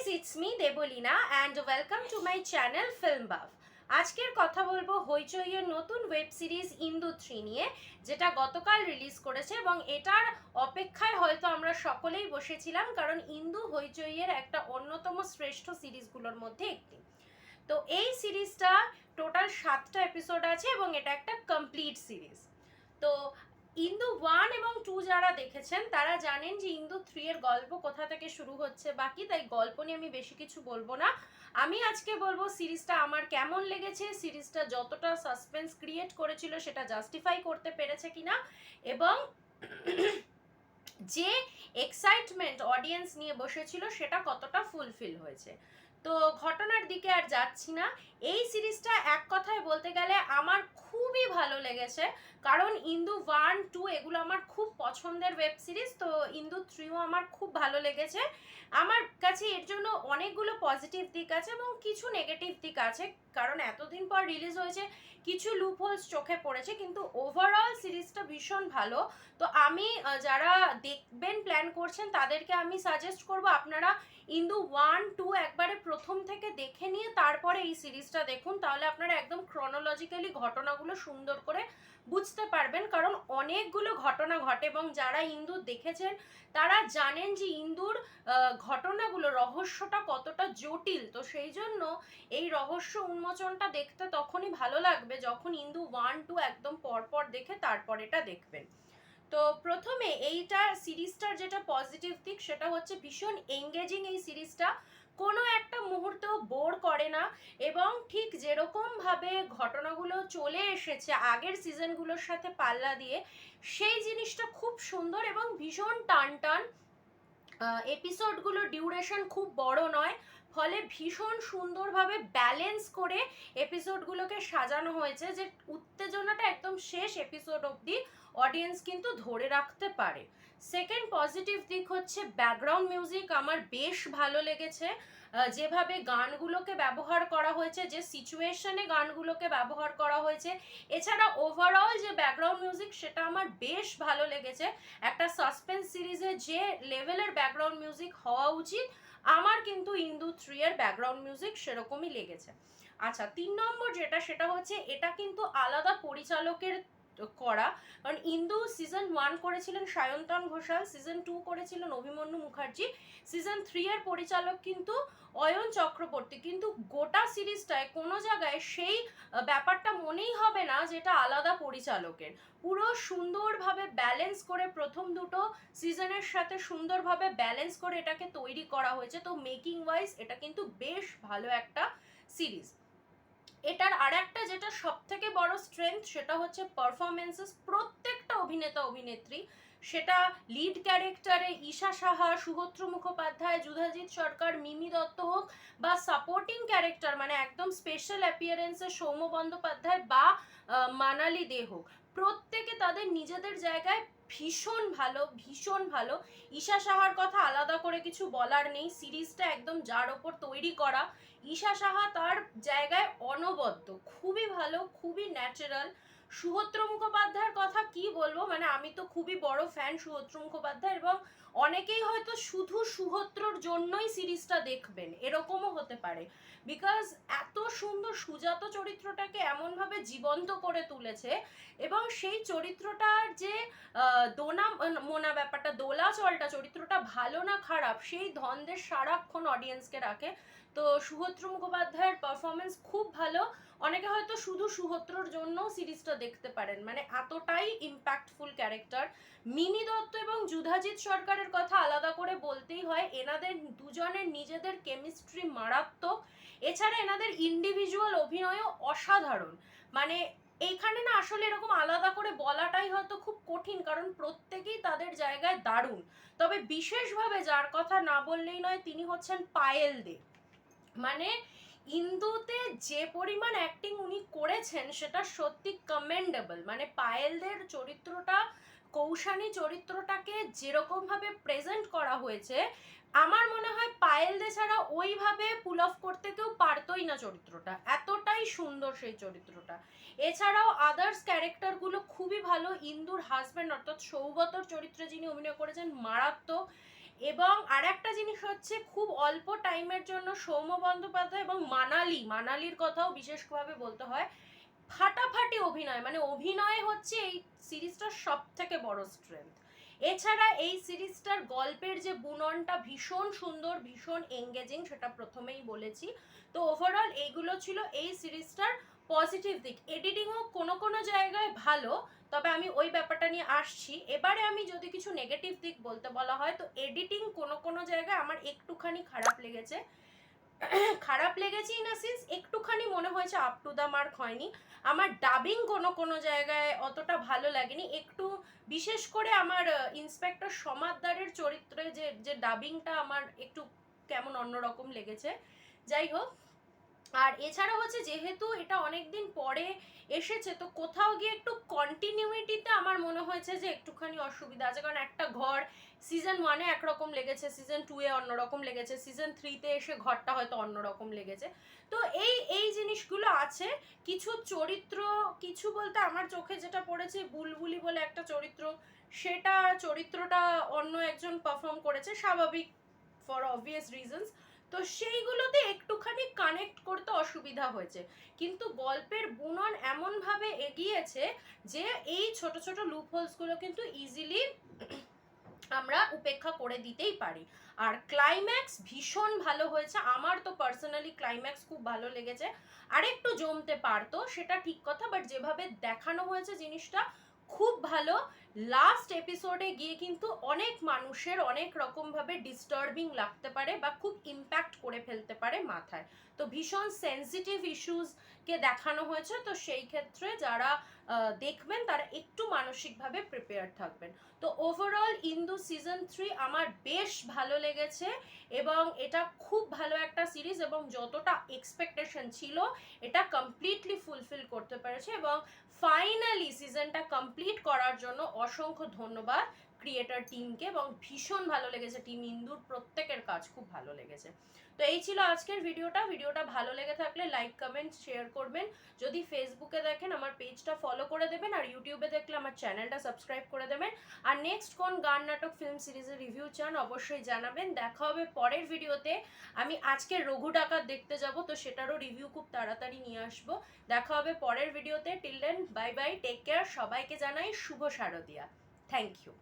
Guys, it's me Debolina and welcome to my channel film buff. আজকের কথা বলবো হইচইয়ের নতুন ওয়েব সিরিজ ইন্দু 3 নিয়ে, যেটা গতকাল রিলিজ করেছে এবং এটার অপেক্ষায় হয়তো আমরা সকলেই বসেছিলাম, কারণ ইন্দু হইচইয়ের একটা অন্যতম শ্রেষ্ঠ সিরিজগুলোর মধ্যে একটি। তো এই সিরিজটা টোটাল 7টা এপিসোড আছে এবং এটা একটা কমপ্লিট সিরিজ। তো ইন্দু 1 এবং 2 যারা দেখেছেন তারা জানেন যে ইন্দু 3 এর গল্প কোথা থেকে শুরু হচ্ছে বাকি, তাই গল্প নিয়ে আমি বেশি কিছু বলবো না। আমি আজকে বলবো সিরিজটা আমার কেমন লেগেছে, সিরিজটা যতটা সাসপেন্স ক্রিয়েট করেছিল সেটা জাস্টিফাই করতে পেরেছে কিনা, এবং যে এক্সাইটমেন্ট অডিয়েন্স নিয়ে বসেছিল সেটা কতটা ফুলফিল হয়েছে। তো ঘটনার দিকে আর যাচ্ছি না। এই সিরিজটা এক কথায় বলতে গেলে আমার খুবই ভালো লেগেছে, কারণ ইন্দু 1, 2 এগুলো আমার খুব পছন্দের ওয়েব সিরিজ। তো ইন্দু 3ও আমার খুব ভালো লেগেছে। আমার কাছে এর জন্য অনেকগুলো পজিটিভ দিক আছে এবং কিছু নেগেটিভ দিক আছে, কারণ এতদিন পর রিলিজ হয়েছে, কিছু লুপহোলস চোখে পড়েছে, কিন্তু ওভারঅল সিরিজটা ভীষণ ভালো। তো আমি যারা দেখবেন প্ল্যান করছেন তাদেরকে আমি সাজেস্ট করব আপনারা ইন্দু 1, 2 একবারে প্রথম থেকে দেখে নিয়ে তারপরে এই সিরিজটা দেখুন, তাহলে আপনারা একদম ক্রনোলজিক্যালি ঘটনাগুলো সুন্দর করে বুঝতে পারবেন, কারণ অনেকগুলো ঘটনা ঘটে এবং যারা ইন্দু দেখেছেন তারা জানেন যে ইন্দুর ঘটনাগুলো রহস্যটা কতটা জটিল। তো সেই জন্য এই রহস্য উন্মোচনটা দেখতে তখনই ভালো লাগবে যখন ইন্দু 1, 2 একদম পরপর দেখে তারপর এটা দেখবেন। তো প্রথমে এইটা সিরিজটার যেটা পজিটিভ দিক সেটা হচ্ছে ভীষণ এঙ্গেজিং এই সিরিজটা, কোনো একটা মুহূর্তেও বোর করে না, এবং ঠিক যেরকম ভাবে ঘটনাগুলো চলে এসেছে আগের সিজনগুলোর সাথে পাল্লা দিয়ে, সেই জিনিসটা খুব সুন্দর এবং ভীষণ টান টান। এপিসোডগুলোর ডিউরেশন খুব বড় নয়, ফলে ভীষণ সুন্দরভাবে ব্যালেন্স করে এপিসোডগুলোকে সাজানো হয়েছে, যে উত্তেজনাটা একদম শেষ এপিসোড অবধি অডিয়েন্স কিন্তু ধরে রাখতে পারে। সেকেন্ড পজিটিভ দিক হচ্ছে ব্যাকগ্রাউন্ড মিউজিক আমার বেশ ভালো লেগেছে। যেভাবে গানগুলোকে ব্যবহার করা হয়েছে, যে সিচুয়েশনে গানগুলোকে ব্যবহার করা হয়েছে, এছাড়া ওভারঅল যে ব্যাকগ্রাউন্ড মিউজিক সেটা আমার বেশ ভালো লেগেছে। একটা সাসপেন্স সিরিজে যে লেভেলের ব্যাকগ্রাউন্ড মিউজিক হওয়া উচিত, আমার কিন্তু ইন্দু 3 এর ব্যাকগ্রাউন্ড মিউজিক সেরকমই লেগেছে। আচ্ছা, 3 নম্বর যেটা সেটা হচ্ছে এটা কিন্তু আলাদা পরিচালকের করা, কারণ ইন্দু সিজন 1 করেছিলেন সায়ন্তন ঘোষাল, সিজন 2 করেছিলেন অভিমন্যু মুখার্জি, সিজন 3 এর পরিচালক কিন্তু অয়ন চক্রবর্তী। কিন্তু গোটা সিরিজটায় কোনো জায়গায় সেই ব্যাপারটা মনেই হবে না যেটা আলাদা পরিচালকের। পুরো সুন্দরভাবে ব্যালেন্স করে প্রথম দুটো সিজনের সাথে সুন্দরভাবে ব্যালেন্স করে এটাকে তৈরি করা হয়েছে। তো মেকিং ওয়াইজ এটা কিন্তু বেশ ভালো একটা সিরিজ। এটার আর একটা যেটা সব থেকে বড় স্ট্রেংথ সেটা হচ্ছে পারফরমেন্সেস। প্রত্যেকটা অভিনেতা অভিনেত্রী, সেটা লিড ক্যারেক্টারে ঈশা সাহা, সুহত্র মুখোপাধ্যায়, যুধাজিৎ সরকার, মিমি দত্ত হোক, বা সাপোর্টিং ক্যারেক্টার মানে একদম স্পেশাল অ্যাপিয়ারেন্সে সৌম্য বন্দ্যোপাধ্যায় বা মানালি দে হোক, প্রত্যেকে তাদের নিজেদের জায়গায় ভীষণ ভালো, ভীষণ ভালো। ঈশা সাহার কথা আলাদা করে কিছু বলার নেই, সিরিজটা একদম যার ওপর তৈরি করা, ঈশা সাহা তার জায়গায় অনবদ্য, খুবই ভালো, খুবই ন্যাচারাল। সুহত্র মুখোপাধ্যায়ের কথা কি বলবো, মানে আমি তো খুবই বড় ফ্যান সুহত্র মুখোপাধ্যায়, এবং অনেকেই হয়তো শুধু সুহত্রর জন্যই সিরিজটা দেখবেন, এরকমও হতে পারে, বিকজ এত সুন্দর সুজাত চরিত্রটাকে এমনভাবে জীবন্ত করে তুলেছে, এবং সেই চরিত্রটার যে দোনা মোনা ব্যাপারটা, দোলাচলটা, চরিত্রটা ভালো না খারাপ সেই ধন্দের সারাক্ষণ অডিয়েন্সকে রাখে। তো সুহত্র মুখোপাধ্যায়ের পারফরমেন্স খুব ভালো। অনেকে হয়তো শুধু সুহত্রর জন্য সিরিজটা দেখতে পারেন, মানে এতটাই ইম্প্যাক্টফুল ক্যারেক্টার। মিমি দত্ত এবং যুধাজিৎ সরকারের কথা আলাদা করে বলতেই হয়, এনাদের দুজনের নিজেদের কেমিস্ট্রি মারাত্মক, এছাড়া এনাদের ইন্ডিভিজুয়াল অভিনয়ও অসাধারণ। মানে এইখানে না আসলে এরকম আলাদা করে বলাটাই হয়তো খুব কঠিন, কারণ প্রত্যেকেই তাদের জায়গায় দারুণ। তবে বিশেষভাবে যার কথা না বললেই নয় তিনি হচ্ছেন পায়েল দে। মানে ইন্দুতে যে পরিমাণ অ্যাক্টিং উনি করেছেন সেটা সত্যি কমেন্ডেবল। মানে পায়েলদের চরিত্রটা, কৌশানী চরিত্রটাকে যেরকম ভাবে প্রেজেন্ট করা হয়েছে, আমার মনে হয় পায়েলদে ছাড়া ওইভাবে পুল অফ করতে কেউ পারতোই না চরিত্রটা, এতটাই সুন্দর সেই চরিত্রটা। এছাড়াও আদার্স ক্যারেক্টারগুলো খুবই ভালো। ইন্দুর হাজব্যান্ড অর্থাৎ সৌগতর চরিত্রে যিনি অভিনয় করেছেন মারাত্মক, এবং আর একটা জিনিস হচ্ছে খুব অল্প টাইমের জন্য সৌম্য বন্দ্যোপাধ্যায় এবং মানালির কথাও বিশেষভাবে বলতে হয়, ফাটাফাটি অভিনয়, মানে অভিনয় হচ্ছে এই সিরিজটার সব থেকে বড় স্ট্রেংথ। এছাড়া এই সিরিজটার গল্পের যে বুননটা ভীষণ সুন্দর, ভীষণ এঙ্গেজিং, সেটা প্রথমেই বলেছি। তো ওভারঅল এইগুলো ছিল এই সিরিজটার পজিটিভ দিক। এডিটিংও কোনো কোনো জায়গায় ভালো, তবে আমি ওই ব্যাপারটা নিয়ে আসছি। এবারে আমি যদি কিছু নেগেটিভ দিক বলতে বলা হয়, তো এডিটিং কোনো কোনো জায়গায় আমার একটুখানি খারাপ লেগেছে। খারাপ লেগেছে ইন আ সেন্স একটুখানি মনে হয়েছে আপ টু দ্য মার্ক হয়নি। আমার ডাবিং কোনো কোনো জায়গায় অতটা ভালো লাগেনি একটু, বিশেষ করে আমার ইন্সপেক্টর সমাদদারের চরিত্রে যে যে ডাবিংটা আমার একটু কেমন অন্যরকম লেগেছে। যাই হোক, আর এছাড়া হচ্ছে যেহেতু এটা অনেকদিন পরে এসেছে, তো কোথাও গিয়ে একটু কন্টিনিউইটিতে আমার মনে হয়েছে যে একটুখানি অসুবিধা আছে, কারণ একটা ঘর সিজন 1-এ একরকম লেগেছে, সিজন 2-এ অন্যরকম লেগেছে, সিজন 3-তে এসে ঘরটা হয়তো অন্যরকম লেগেছে। তো এই জিনিসগুলো আছে। কিছু চরিত্র, কিছু বলতে আমার চোখে যেটা পড়েছে বুলবুলি বলে একটা চরিত্র, সেটা চরিত্রটা অন্য একজন পারফর্ম করেছে, স্বাভাবিক, ফর অবভিয়াস রিজনস। তো সেইগুলোতে একটুখানি কানেক্ট করতে অসুবিধা হয়েছে, কিন্তু গল্পের বুনন এমনভাবে এগিয়েছে যে এই ছোট ছোট লুপ হোলসগুলো কিন্তু ইজিলি আমরা উপেক্ষা করে দিতেই পারি। আর ক্লাইম্যাক্স ভীষণ ভালো হয়েছে, আমার তো পার্সোনালি ক্লাইম্যাক্স খুব ভালো লেগেছে। আরেকটু জমতে পারতো সেটা ঠিক কথা, বাট যেভাবে দেখানো হয়েছে জিনিসটা খুব ভালো। লাস্ট এপিসোডে গিয়ে কিন্তু অনেক মানুষের অনেক রকমভাবে ডিস্টার্বিং লাগতে পারে বা খুব ইম্প্যাক্ট করে ফেলতে পারে মাথায়। তো ভীষণ সেন্সিটিভ ইস্যুসকে দেখানো হয়েছে, তো সেই ক্ষেত্রে যারা দেখবেন তারা একটু মানসিকভাবে প্রিপেয়ার থাকবেন। তো ওভারঅল ইন্দু সিজন 3 আমার বেশ ভালো লেগেছে, এবং এটা খুব ভালো একটা সিরিজ, এবং যতটা এক্সপেকটেশন ছিল এটা কমপ্লিটলি ফুলফিল করতে পেরেছে। এবং ফাইনালি সিজনটা কমপ্লিট করার জন্য অসংখ্য ধন্যবাদ ক্রিয়েটর টিমকে, এবং ভীষণ ভালো লেগেছে টিম ইন্দুর প্রত্যেকের কাজ খুব ভালো লেগেছে। তো এই ছিল আজকের ভিডিওটা ভালো লেগে থাকলে লাইক কমেন্ট শেয়ার করবেন। যদি ফেসবুকে দেখেন আমার পেজটা ফলো করে দেবেন, আর ইউটিউবে দেখলে আমার চ্যানেলটা সাবস্ক্রাইব করে দেবেন। আর নেক্সট কোন গান নাটক ফিল্ম সিরিজের রিভিউ চান অবশ্যই জানাবেন। দেখা হবে পরের ভিডিওতে। আমি আজকে রঘু ডাকাত দেখতে যাব, তো সেটারও রিভিউ খুব তাড়াতাড়ি নিয়ে আসবো। দেখা হবে পরের ভিডিওতে। Till then bye bye, take care. সবাইকে জানাই শুভ শারদিয়া। Thank you.